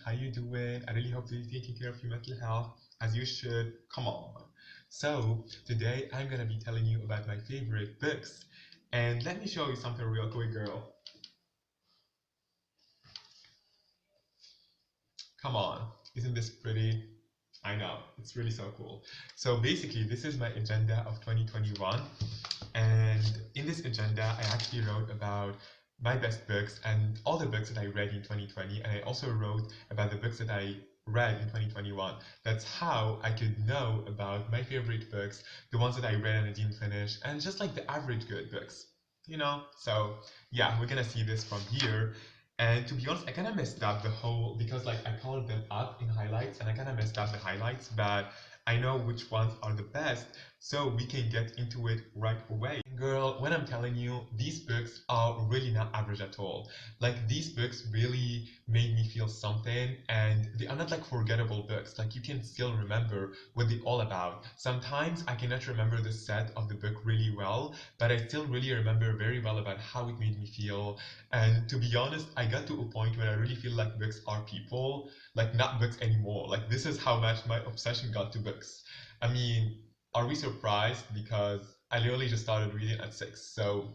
How you doing? I really hope that you're taking care of your mental health as you should. Come on. So today I'm gonna be telling you about my favorite books. And let me show you something real quick, girl. Come on. Isn't this pretty? I know, it's really so cool. So basically, this is my agenda of 2021. And in this agenda, I actually wrote about my best books and all the books that I read in 2020. And I also wrote about the books that I read in 2021. That's how I could know about my favorite books, the ones that I read and I didn't finish, and just like the average good books. So yeah, we're gonna see this from here. And to be honest, I kind of messed up the whole because like I colored them up in highlights and I kind of messed up the highlights, but I know which ones are the best, so we can get into it right away. Girl, when I'm telling you, these books are really not average at all. Like these books really made me feel something, and they are not like forgettable books. Like you can still remember what they're all about. Sometimes I cannot remember the set of the book really well, but I still really remember very well about how it made me feel. And to be honest, I got to a point where I really feel like books are people, like not books anymore. Like this is how much my obsession got to books. I mean, are we surprised? Because I literally just started reading at 6. So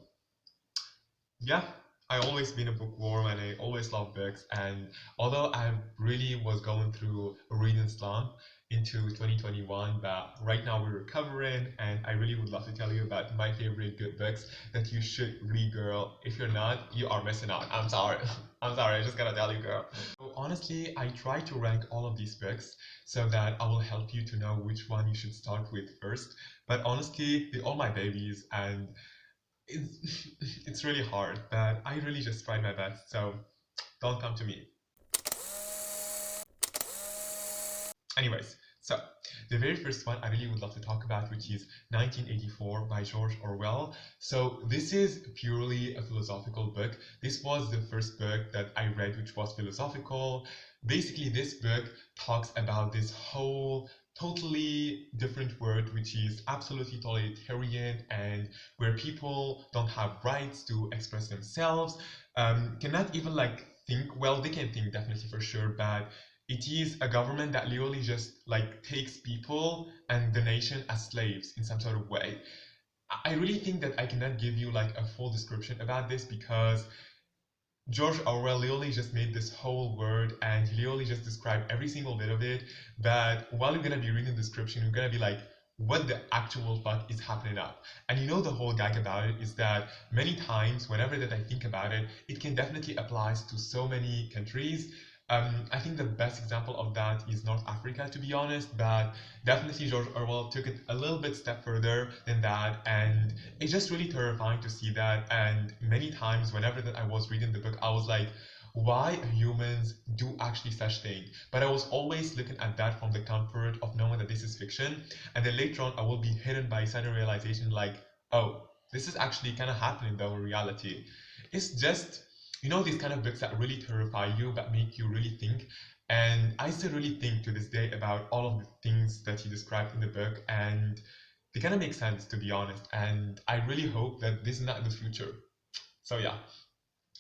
yeah, I always been a bookworm and I always love books. And although I really was going through a reading slump into 2021, but right now we're recovering, and I really would love to tell you about my favorite good books that you should read, girl. If you're not, you are missing out. I'm sorry. I'm sorry, I just gotta tell you, girl. So honestly, I try to rank all of these books so that I will help you to know which one you should start with first. But honestly, they're all my babies, and it's it's really hard, but I really just tried my best, so don't come to me. Anyways, so the very first one I really would love to talk about, which is 1984 by George Orwell. So this is purely a philosophical book. This was the first book that I read which was philosophical. Basically, this book talks about this whole totally different world, which is absolutely totalitarian, and where people don't have rights to express themselves, cannot even like think. Well, they can think definitely for sure, but it is a government that literally just like takes people and the nation as slaves in some sort of way. I really think that I cannot give you like a full description about this because George Orwell literally just made this whole word and he literally just described every single bit of it. But while you're gonna be reading the description, you're gonna be like, what the actual fuck is happening up? And you know the whole gag about it is that many times, whenever that I think about it, it can definitely apply to so many countries. I think the best example of that is North Africa, to be honest, but definitely George Orwell took it a little bit step further than that, and it's just really terrifying to see that. And many times, whenever that I was reading the book, I was like, why humans do actually such thing? But I was always looking at that from the comfort of knowing that this is fiction, and then later on, I will be hidden by a sudden realization, like, oh, this is actually kind of happening though in reality. It's just these kind of books that really terrify you but make you really think. And I still really think to this day about all of the things that he described in the book, and they kind of make sense, to be honest. And I really hope that this is not the future. So yeah.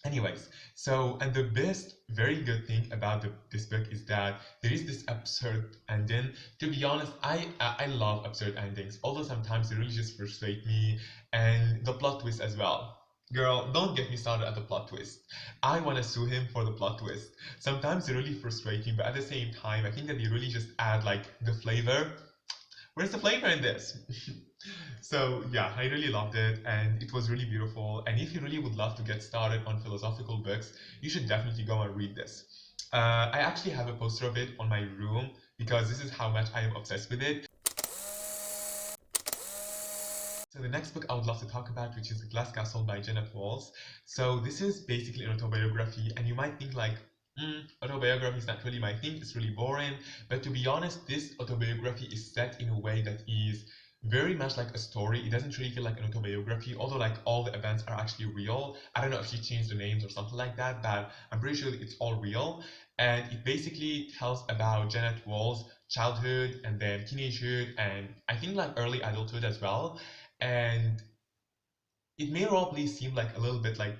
Anyways, so and the best, very good thing about this book is that there is this absurd ending. To be honest, I love absurd endings, although sometimes they really just frustrate me, and the plot twist as well. Girl, don't get me started at the plot twist. I want to sue him for the plot twist. Sometimes they really frustrate me, but at the same time, I think that they really just add like the flavor. Where's the flavor in this? So yeah, I really loved it and it was really beautiful. And if you really would love to get started on philosophical books, you should definitely go and read this. I actually have a poster of it on my room because this is how much I am obsessed with it. So the next book I would love to talk about, which is The Glass Castle by Janet Walls. So this is basically an autobiography, and you might think like, autobiography is not really my thing, it's really boring. But to be honest, this autobiography is set in a way that is very much like a story. It doesn't really feel like an autobiography, although like all the events are actually real. I don't know if she changed the names or something like that, but I'm pretty sure it's all real. And it basically tells about Janet Wall's childhood and then teenagehood and I think like early adulthood as well. And it may probably seem like a little bit like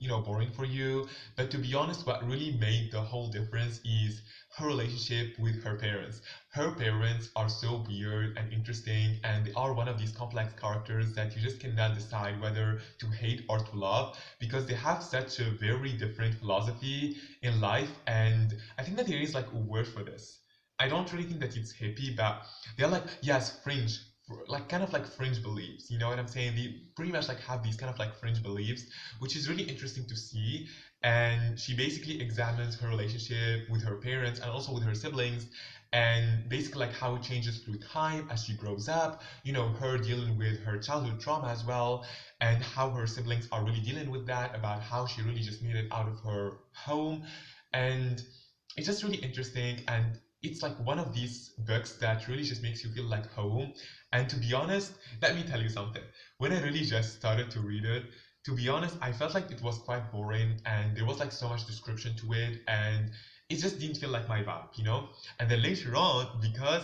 boring for you. But to be honest, what really made the whole difference is her relationship with her parents. Her parents are so weird and interesting, and they are one of these complex characters that you just cannot decide whether to hate or to love, because they have such a very different philosophy in life. And I think that there is like a word for this. I don't really think that it's hippie, but they're like, yes, fringe, like kind of like fringe beliefs. You know what I'm saying? They pretty much like have these kind of like fringe beliefs, which is really interesting to see. And she basically examines her relationship with her parents and also with her siblings, and basically like how it changes through time as she grows up. Her dealing with her childhood trauma as well, and how her siblings are really dealing with that, about how she really just made it out of her home. And it's just really interesting, and it's like one of these books that really just makes you feel like home. And to be honest, let me tell you something. When I really just started to read it, to be honest, I felt like it was quite boring, and there was like so much description to it, and it just didn't feel like my vibe. And then later on, because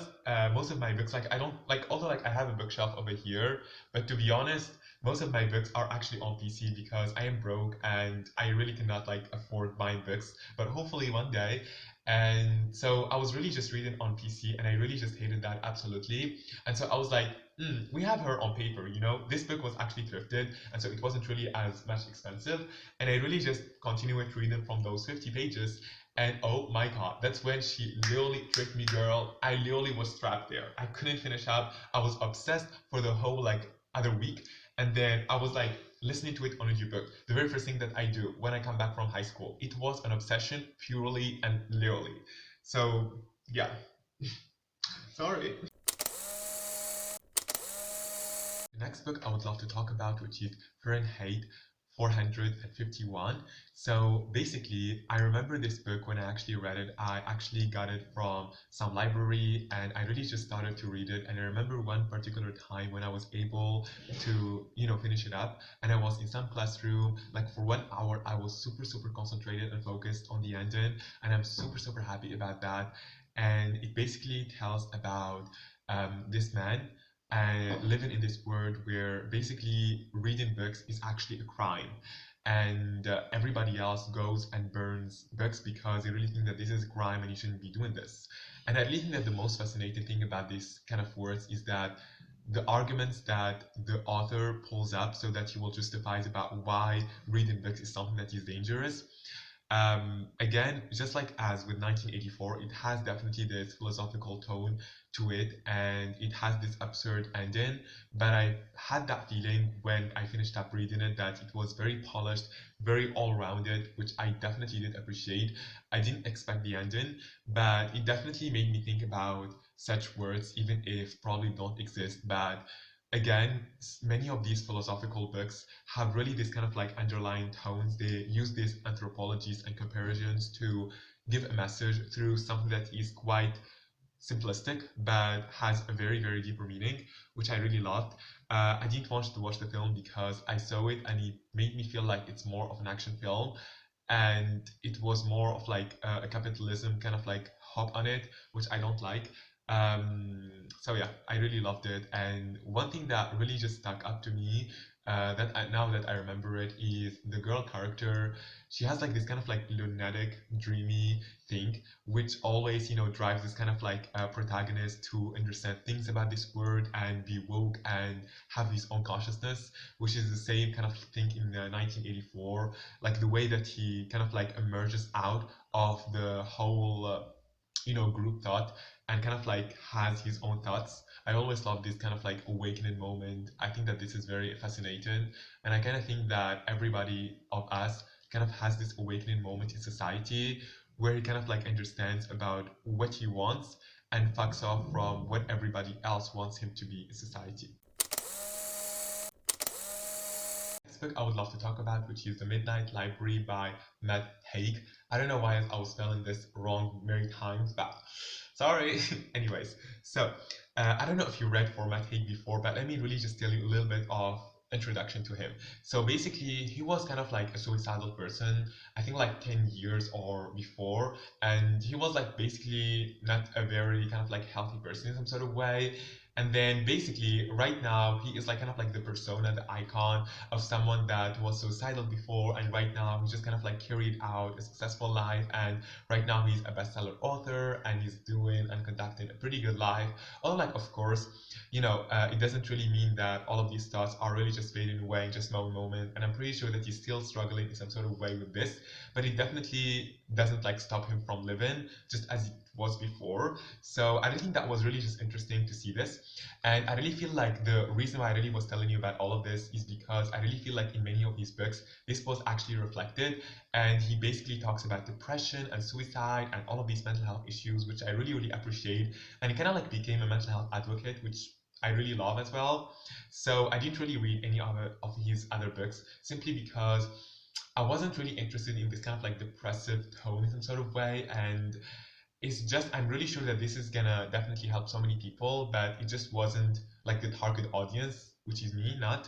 most of my books, like I don't like, although like I have a bookshelf over here, but to be honest, most of my books are actually on PC because I am broke and I really cannot like afford buying books. But hopefully one day. And so I was really just reading on PC, and I really just hated that absolutely. And so I was like, we have her on paper. This book was actually thrifted, and so it wasn't really as much expensive. And I really just continued reading from those 50 pages. And oh my god, that's when she literally tricked me, girl. I literally was trapped there. I couldn't finish up. I was obsessed for the whole like other week. And then I was like listening to it on audiobook. The very first thing that I do when I come back from high school. It was an obsession, purely and literally. So yeah. Sorry. The next book I would love to talk about, which is Fahrenheit 451. So basically, I remember this book when I actually read it. I actually got it from some library, and I really just started to read it. And I remember one particular time when I was able to, finish it up. And I was in some classroom, like for 1 hour, I was super, super concentrated and focused on the ending. And I'm super, super happy about that. And it basically tells about this man living in this world where basically reading books is actually a crime. And everybody else goes and burns books because they really think that this is a crime and you shouldn't be doing this. And I really think that the most fascinating thing about this kind of words is that the arguments that the author pulls up so that he will justify about why reading books is something that is dangerous. Again, just like as with 1984, it has definitely this philosophical tone to it, and it has this absurd ending. But I had that feeling when I finished up reading it that it was very polished, very all-rounded, which I definitely did appreciate. I didn't expect the ending, but it definitely made me think about such words, even if probably don't exist. But again, many of these philosophical books have really this kind of like underlying tones. They use these anthropologies and comparisons to give a message through something that is quite simplistic but has a very, very deeper meaning, which I really loved. I didn't want to watch the film because I saw it and it made me feel like it's more of an action film, and it was more of like a capitalism kind of like hop on it, which I don't like. So yeah, I really loved it. And one thing that really just stuck up to me, now that I remember it, is the girl character. She has like this kind of like lunatic, dreamy thing, which always, drives this kind of like protagonist to understand things about this world and be woke and have his own consciousness, which is the same kind of thing in 1984, like the way that he kind of like emerges out of the whole group thought and kind of like has his own thoughts. I always love this kind of like awakening moment. I think that this is very fascinating, and I kind of think that everybody of us kind of has this awakening moment in society where he kind of like understands about what he wants and fucks off from what everybody else wants him to be in society. Next book I would love to talk about, which is The Midnight Library by Matt Haig. I don't know why I was spelling this wrong many times, but sorry. Anyways, so I don't know if you read for Matt Haig before, but let me really just tell you a little bit of introduction to him. So basically, he was kind of like a suicidal person, I think like 10 years or before, and he was like basically not a very kind of like healthy person in some sort of way. And then basically right now he is like kind of like the persona, the icon of someone that was suicidal before, and right now he's just kind of like carried out a successful life, and right now he's a bestseller author and he's doing and conducting a pretty good life. Although like of course, it doesn't really mean that all of these thoughts are really just fading away in just one moment, and I'm pretty sure that he's still struggling in some sort of way with this, but it definitely doesn't like stop him from living just as it was before. So I really think that was really just interesting to see this. And I really feel like the reason why I really was telling you about all of this is because I really feel like in many of these books, this was actually reflected. And he basically talks about depression and suicide and all of these mental health issues, which I really, really appreciate. And he kind of like became a mental health advocate, which I really love as well. So I didn't really read any other of his other books simply because I wasn't really interested in this kind of like depressive tone in some sort of way. And it's just I'm really sure that this is gonna definitely help so many people, but it just wasn't like the target audience, which is me, not.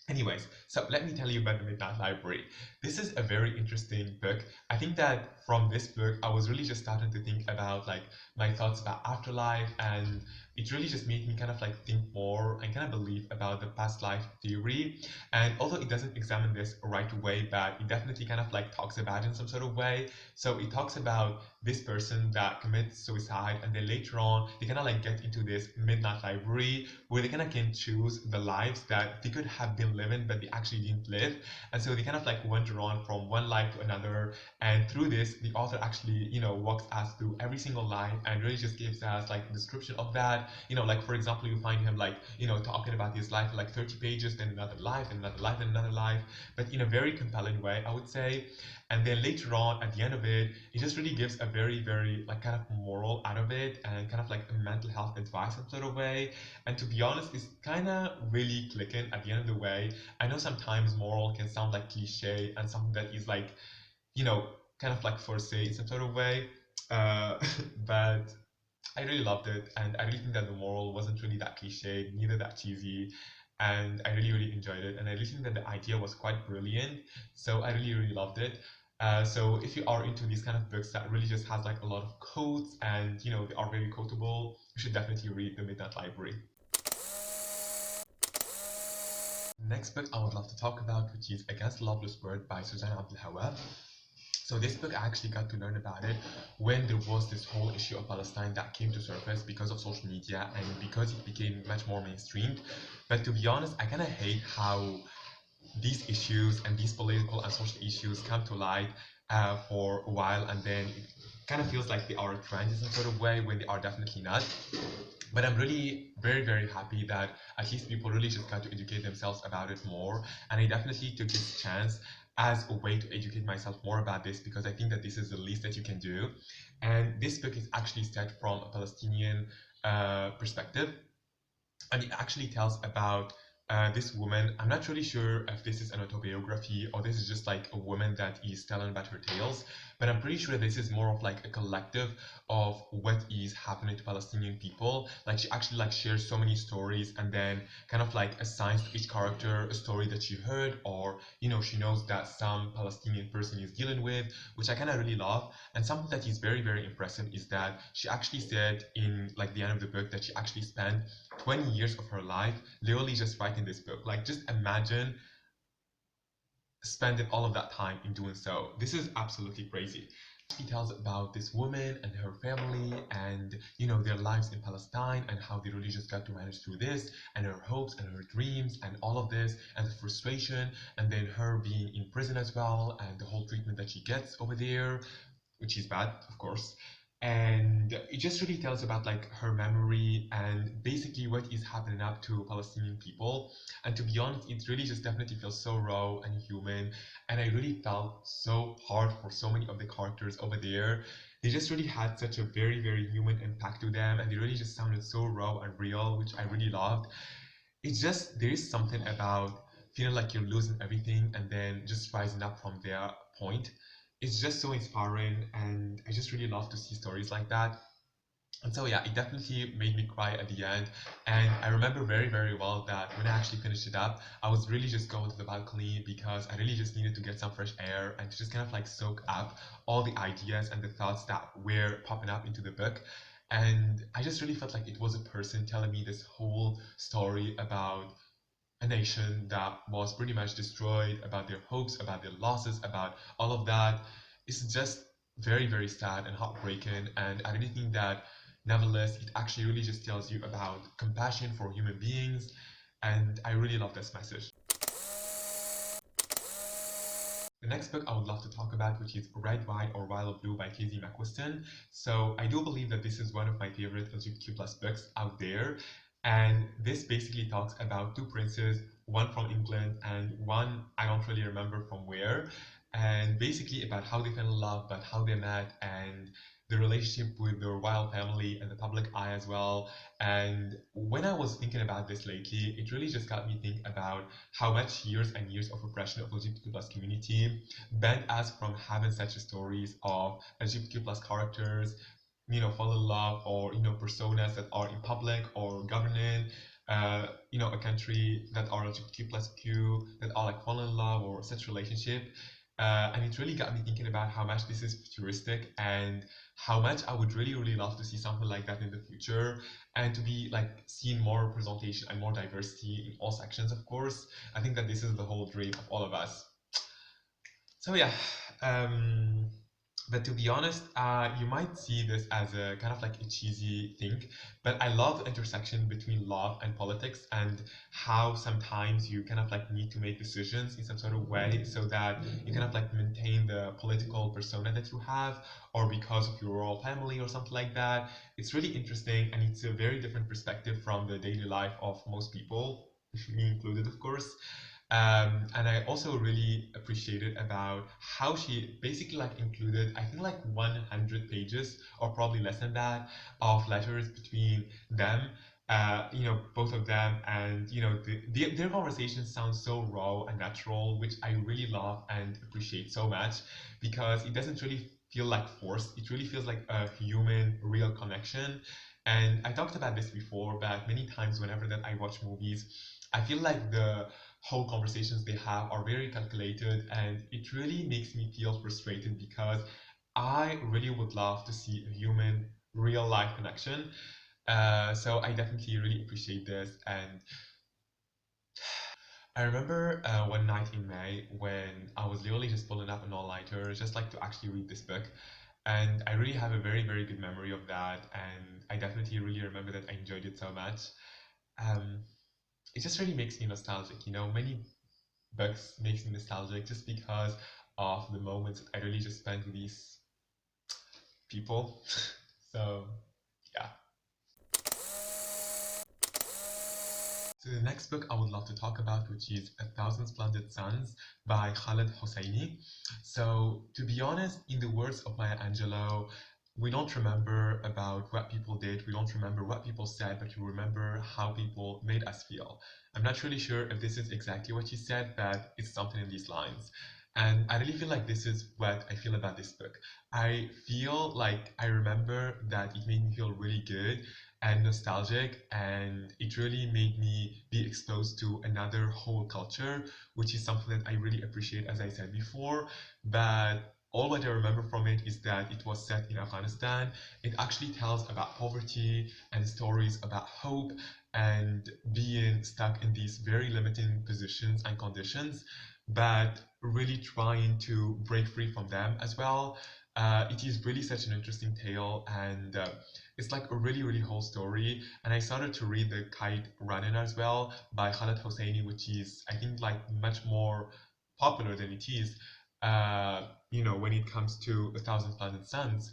Anyways, so let me tell you about the Midnight Library. This is a very interesting book. I think that from this book, I was really just starting to think about like my thoughts about afterlife, and it really just made me kind of like think more and kind of believe about the past life theory. And although it doesn't examine this right away, but it definitely kind of like talks about it in some sort of way. So it talks about this person that commits suicide, and then later on, they kind of like get into this Midnight Library where they kind of can choose the lives that they could have been living but they actually didn't live. And so they kind of like wander on from one life to another, and through this the author actually walks us through every single life and really just gives us like a description of that. Like for example, you find him like talking about his life for like 30 pages, then another life, and another life, and another life, but in a very compelling way, I would say. And then later on at the end of it, it just really gives a very very like kind of moral out of it, and kind of like a mental health advice in sort of way. And to be honest, it's kind of really clicking at the end of the way. I know sometimes moral can sound like cliche and something that is like, you know, kind of like for say in some sort of way. Uh, but I really loved it, and I really think that the moral wasn't really that cliche, neither that cheesy, and I really, really enjoyed it. And I really think that the idea was quite brilliant, so I really, really loved it. So if you are into these kind of books that really just has like a lot of quotes and they are very quotable, you should definitely read The Midnight Library. Next book I would love to talk about, which is Against the Loveless Word by Susanna Abdelhawab. So this book, I actually got to learn about it when there was this whole issue of Palestine that came to surface because of social media and because it became much more mainstreamed. But to be honest, I kind of hate how these issues and these political and social issues come to light for a while, and then it kind of feels like they are a trend in some sort of way when they are definitely not. But I'm really very, very happy that at least people really just got to educate themselves about it more. And I definitely took this chance as a way to educate myself more about this, because I think that this is the least that you can do. And this book is actually set from a Palestinian perspective, and it actually tells about this woman. I'm not really sure if this is an autobiography or this is just like a woman that is telling about her tales, but I'm pretty sure this is more of like a collective of what is happening to Palestinian people. Like she actually like shares so many stories and then kind of like assigns to each character a story that she heard, or she knows that some Palestinian person is dealing with, which I kind of really love. And something that is very very impressive is that she actually said in like the end of the book that she actually spent 20 years of her life literally just writing this book. Like just imagine spending all of that time in doing so. This is absolutely crazy. He tells about this woman and her family and their lives in Palestine and how they really just got to manage through this, and her hopes and her dreams and all of this and the frustration, and then her being in prison as well and the whole treatment that she gets over there, which is bad, of course. And it just really tells about like her memory and basically what is happening up to Palestinian people. And to be honest, it really just definitely feels so raw and human. And I really felt so hard for so many of the characters over there. They just really had such a very, very human impact to them, and they really just sounded so raw and real, which I really loved. It's just there is something about feeling like you're losing everything and then just rising up from their point. It's just so inspiring, and I just really love to see stories like that. And so yeah, it definitely made me cry at the end. And I remember very, very well that when I actually finished it up, I was really just going to the balcony because I really just needed to get some fresh air and to just kind of like soak up all the ideas and the thoughts that were popping up into the book. And I just really felt like it was a person telling me this whole story about a nation that was pretty much destroyed, about their hopes, about their losses, about all of that. It's just very, very sad and heartbreaking. And I really think that, nevertheless, it actually really just tells you about compassion for human beings. And I really love this message. The next book I would love to talk about, which is Red, White, or Wild Blue by Casey McQuiston. So I do believe that this is one of my favorite LGBTQ plus books out there. And this basically talks about two princes, one from England and one I don't really remember from where, and basically about how they fell in love, but how they met, and the relationship with their royal family and the public eye as well. And when I was thinking about this lately, it really just got me think about how much years and years of oppression of LGBTQ plus community banned us from having such stories of LGBTQ plus characters, fall in love, or personas that are in public or governing a country that are LGBTQ plus Q, that are like fall in love or such relationship. And it really got me thinking about how much this is futuristic and how much I would really, really love to see something like that in the future, and to be like seeing more representation and more diversity in all sections, of course. I think that this is the whole dream of all of us. So yeah, um, but to be honest, you might see this as a kind of like a cheesy thing, but I love the intersection between love and politics, and how sometimes you kind of like need to make decisions in some sort of way so that you kind of like maintain the political persona that you have, or because of your royal family or something like that. It's really interesting, and it's a very different perspective from the daily life of most people, me included, of course. And I also really appreciated about how she basically like included, I think like 100 pages or probably less than that, of letters between them. Both of them, and their conversations sound so raw and natural, which I really love and appreciate so much, because it doesn't really feel like forced. It really feels like a human, real connection. And I talked about this before, but many times whenever that I watch movies, I feel like the whole conversations they have are very calculated, and it really makes me feel frustrated because I really would love to see a human real life connection. So I definitely really appreciate this. And I remember one night in May when I was literally just pulling up an all-nighter just like to actually read this book. And I really have a very, very good memory of that. And I definitely really remember that I enjoyed it so much. Um, it just really makes me nostalgic. Many books makes me nostalgic just because of the moments I really just spent with these people. So yeah. So the next book I would love to talk about, which is A Thousand Splendid Suns by Khaled Hosseini. So to be honest, in the words of Maya Angelou, we don't remember about what people did, we don't remember what people said, but we remember how people made us feel. I'm not really sure if this is exactly what she said, but it's something in these lines. And I really feel like this is what I feel about this book. I feel like I remember that it made me feel really good and nostalgic, and it really made me be exposed to another whole culture, which is something that I really appreciate, as I said before. But all what I remember from it is that it was set in Afghanistan. It actually tells about poverty and stories about hope and being stuck in these very limiting positions and conditions, but really trying to break free from them as well. It is really such an interesting tale, and it's like a really, really whole story. And I started to read the Kite Running as well by Khaled Hosseini, which is, I think, like much more popular than it is, when it comes to A Thousand Thousand Suns.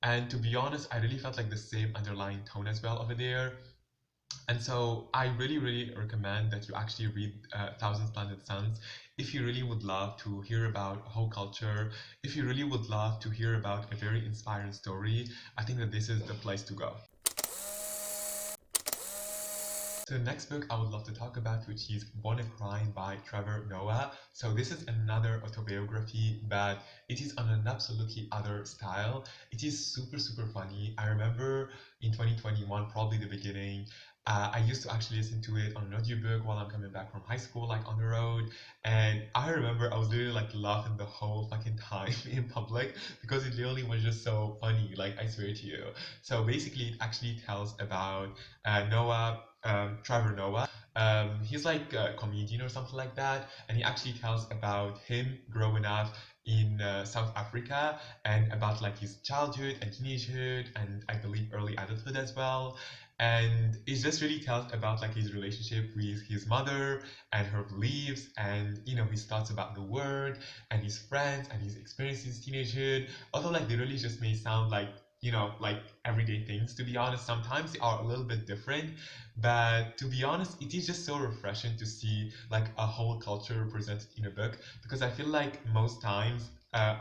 And to be honest, I really felt like the same underlying tone as well over there. And so I really, really recommend that you actually read Thousand Splendid Suns if you really would love to hear about a whole culture, if you really would love to hear about a very inspiring story. I think that this is the place to go. So the next book I would love to talk about, which is Born a Crime by Trevor Noah. So this is another autobiography, but it is on an absolutely other style. It is super, super funny. I remember in 2021, probably the beginning, I used to actually listen to it on an audiobook while I'm coming back from high school, like on the road. And I I remember I was literally like laughing the whole fucking time in public because it literally was just so funny. Like I swear to you. So basically, it actually tells about Noah, Trevor Noah. He's like a comedian or something like that, and he actually tells about him growing up in South Africa and about like his childhood and teenagehood and I believe early adulthood as well. And it just really tells about like his relationship with his mother and her beliefs and his thoughts about the world and his friends and his experiences teenagehood. Although like they really just may sound like like everyday things, to be honest. Sometimes they are a little bit different, but to be honest, it is just so refreshing to see like a whole culture represented in a book, because I feel like most times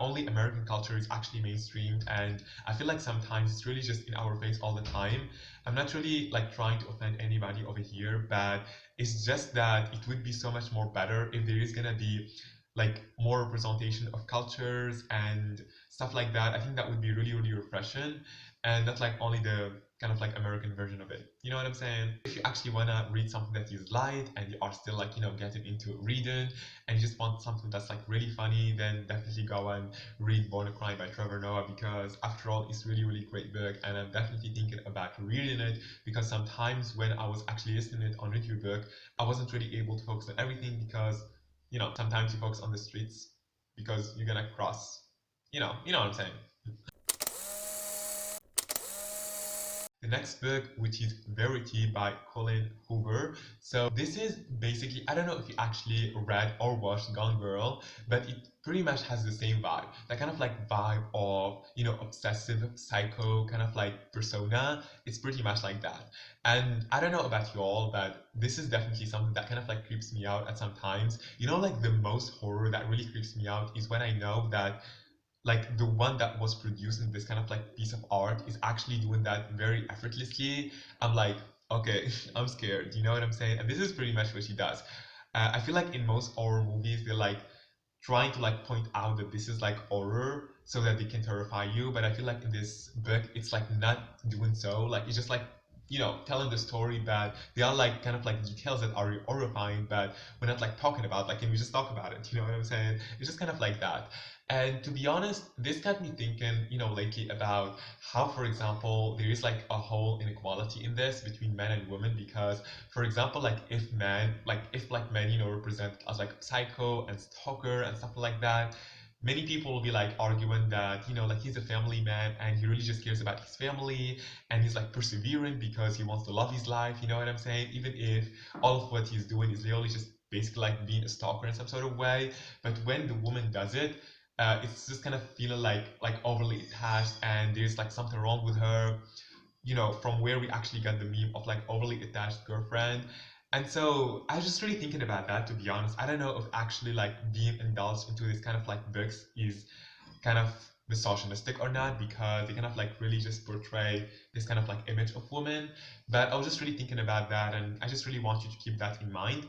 only American culture is actually mainstreamed, and I feel like sometimes it's really just in our face all the time. I'm not really like trying to offend anybody over here, but it's just that it would be so much more better if there is gonna be like more representation of cultures and stuff like that. I think that would be really, really refreshing, and that's like only the kind of like American version of it. You know what I'm saying? If you actually wanna read something that is light and you are still like getting into reading and you just want something that's like really funny, then definitely go and read Born a Crime by Trevor Noah, because after all, it's really, really great book, and I'm definitely thinking about reading it, because sometimes when I was actually listening it on audiobook, I wasn't really able to focus on everything because sometimes you focus on the streets because you're gonna cross. You know what I'm saying. The next book, which is Verity by Colin Hoover. So this is basically, I don't know if you actually read or watched Gone Girl, but it pretty much has the same vibe. That kind of like vibe of, obsessive psycho kind of like persona. It's pretty much like that. And I don't know about you all, but this is definitely something that kind of like creeps me out at some times. Like the most horror that really creeps me out is when I know that like the one that was producing this kind of like piece of art is actually doing that very effortlessly. I'm like, okay, I'm scared. You know what I'm saying? And this is pretty much what she does. I feel like in most horror movies, they're like trying to like point out that this is like horror so that they can terrify you. But I feel like in this book, it's like not doing so. Like it's just like telling the story, but they are like kind of like details that are horrifying, but we're not like talking about, like, can we just talk about it? You know what I'm saying? It's just kind of like that. And to be honest, this got me thinking, lately about how, for example, there is like a whole inequality in this between men and women. Because, for example, like if like men, represent as like psycho and stalker and stuff like that, many people will be like arguing that, like he's a family man and he really just cares about his family and he's like persevering because he wants to love his life. You know what I'm saying? Even if all of what he's doing is literally just basically like being a stalker in some sort of way. But when the woman does it, it's just kind of feeling like overly attached, and there's like something wrong with her. From where we actually got the meme of like overly attached girlfriend. And so I was just really thinking about that, to be honest. I don't know if actually like being indulged into this kind of like books is kind of misogynistic or not, because they kind of like really just portray this kind of like image of women. But I was just really thinking about that, and I just really want you to keep that in mind,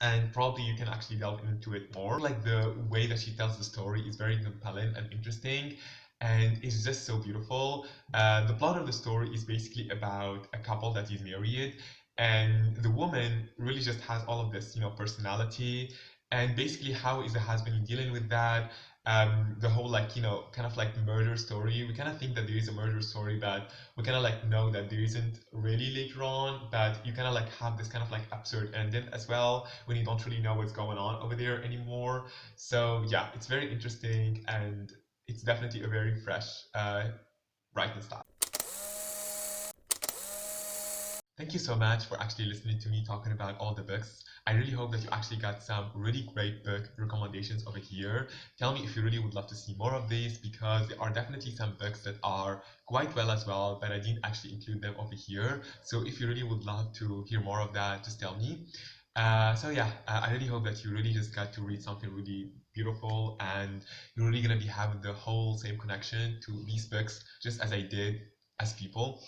and probably you can actually delve into it more. Like the way that she tells the story is very compelling and interesting, and it's just so beautiful. The plot of the story is basically about a couple that is married, and the woman really just has all of this, personality, and basically how is the husband dealing with that. The whole like kind of like murder story, we kind of think that there is a murder story, but we kind of like know that there isn't really later on. But you kind of like have this kind of like absurd ending as well when you don't really know what's going on over there anymore. So yeah, it's very interesting, and it's definitely a very fresh writing style. Thank you so much for actually listening to me talking about all the books. I really hope that you actually got some really great book recommendations over here. Tell me if you really would love to see more of these, because there are definitely some books that are quite well as well, but I didn't actually include them over here. So if you really would love to hear more of that, just tell me. So yeah, I really hope that you really just got to read something really beautiful, and you're really gonna be having the whole same connection to these books just as I did as people.